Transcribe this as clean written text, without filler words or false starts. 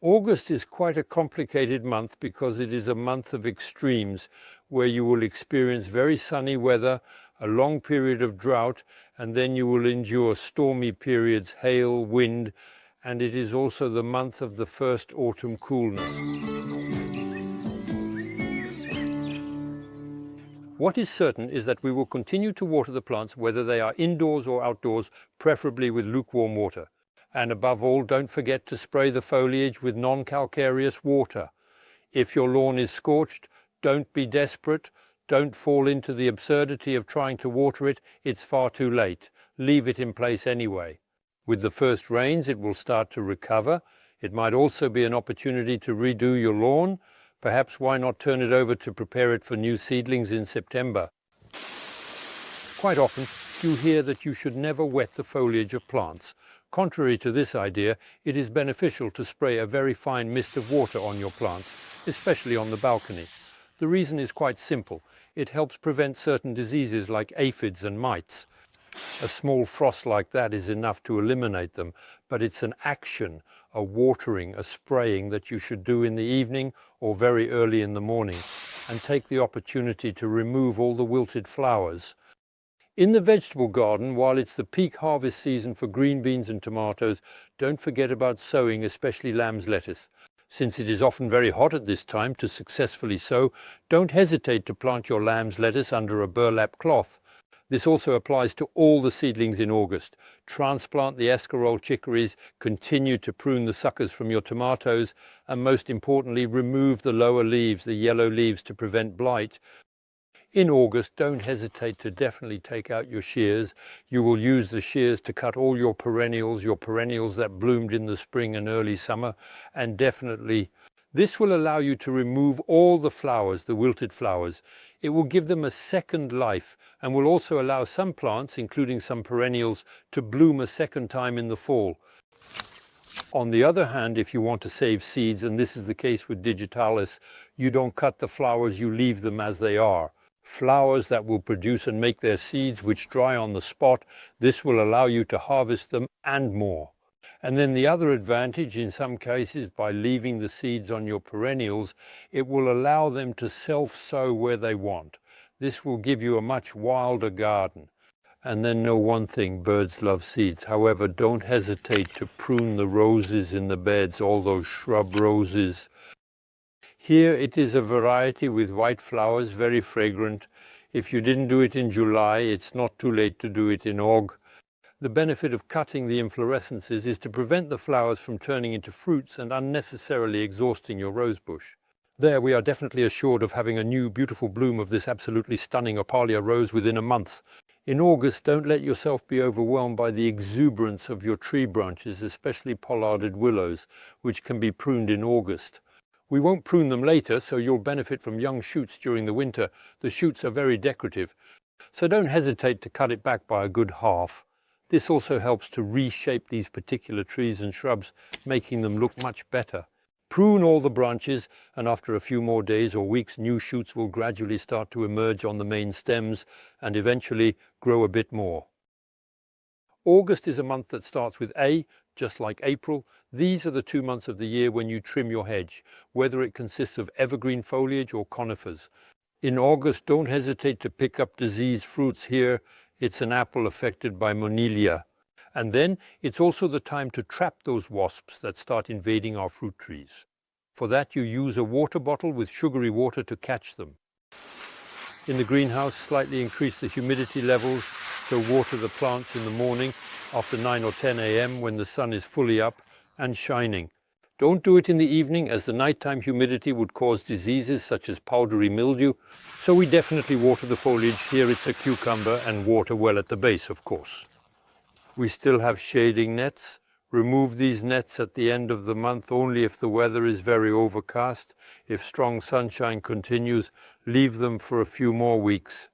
August is quite a complicated month because it is a month of extremes where you will experience very sunny weather, a long period of drought, and then you will endure stormy periods, hail, wind, and it is also the month of the first autumn coolness. What is certain is that we will continue to water the plants whether they are indoors or outdoors, preferably with lukewarm water. And above all, don't forget to spray the foliage with non-calcareous water. If your lawn is scorched, don't be desperate. Don't fall into the absurdity of trying to water it. It's far too late. Leave it in place anyway. With the first rains, it will start to recover. It might also be an opportunity to redo your lawn. Perhaps why not turn it over to prepare it for new seedlings in September? Quite often, you hear that you should never wet the foliage of plants. Contrary to this idea, it is beneficial to spray a very fine mist of water on your plants, especially on the balcony. The reason is quite simple. It helps prevent certain diseases like aphids and mites. A small frost like that is enough to eliminate them, but it's an action, a watering, a spraying that you should do in the evening or very early in the morning, and take the opportunity to remove all the wilted flowers. In the vegetable garden, while it's the peak harvest season for green beans and tomatoes, don't forget about sowing, especially lamb's lettuce. Since it is often very hot at this time to successfully sow, don't hesitate to plant your lamb's lettuce under a burlap cloth. This also applies to all the seedlings in August. Transplant the escarole chicories, continue to prune the suckers from your tomatoes, and most importantly, remove the lower leaves, the yellow leaves, to prevent blight. In August, don't hesitate to definitely take out your shears. You will use the shears to cut all your perennials that bloomed in the spring and early summer, and definitely this will allow you to remove all the flowers, the wilted flowers. It will give them a second life and will also allow some plants, including some perennials, to bloom a second time in the fall. On the other hand, if you want to save seeds, and this is the case with digitalis, you don't cut the flowers, you leave them as they are. Flowers that will produce and make their seeds which dry on the spot. This will allow you to harvest them and more. And then the other advantage in some cases, by leaving the seeds on your perennials, it will allow them to self-sow where they want. This will give you a much wilder garden. And then know one thing, birds love seeds. However, don't hesitate to prune the roses in the beds, all those shrub roses. Here it is a variety with white flowers, very fragrant. If you didn't do it in July, it's not too late to do it in August. The benefit of cutting the inflorescences is to prevent the flowers from turning into fruits and unnecessarily exhausting your rosebush. There we are definitely assured of having a new beautiful bloom of this absolutely stunning Opalia rose within a month. In August, don't let yourself be overwhelmed by the exuberance of your tree branches, especially pollarded willows, which can be pruned in August. We won't prune them later, so you'll benefit from young shoots during the winter. The shoots are very decorative, so don't hesitate to cut it back by a good half. This also helps to reshape these particular trees and shrubs, making them look much better. Prune all the branches, and after a few more days or weeks, new shoots will gradually start to emerge on the main stems and eventually grow a bit more. August is a month that starts with A, just like April. These are the 2 months of the year when you trim your hedge, whether it consists of evergreen foliage or conifers. In August, don't hesitate to pick up diseased fruits here. It's an apple affected by Monilia. And then it's also the time to trap those wasps that start invading our fruit trees. For that, you use a water bottle with sugary water to catch them. In the greenhouse, slightly increase the humidity levels, so water the plants in the morning after 9 or 10 a.m. when the sun is fully up and shining. Don't do it in the evening, as the nighttime humidity would cause diseases such as powdery mildew, so we definitely water the foliage. Here it's a cucumber, and water well at the base, of course. We still have shading nets. Remove these nets at the end of the month only if the weather is very overcast. If strong sunshine continues, leave them for a few more weeks.